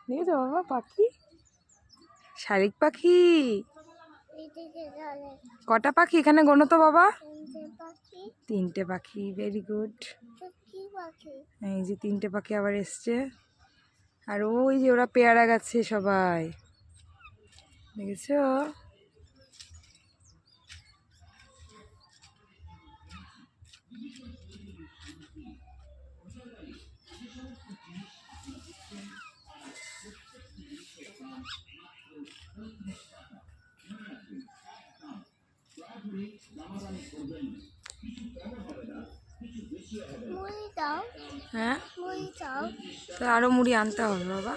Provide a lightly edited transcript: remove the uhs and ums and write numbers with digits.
দেখেছো বাবা পাখি, শালিক পাখি। কটা পাখি এখানে গোনো তো বাবা? তিনটে পাখি, ভেরি গুড। এই যে তিনটে পাখি আবার এসছে। আর ওই যে ওরা পেয়ারা গাছে সবাই, দেখেছো? হ্যাঁ, তো আরো মুড়ি আনতে হবে বাবা।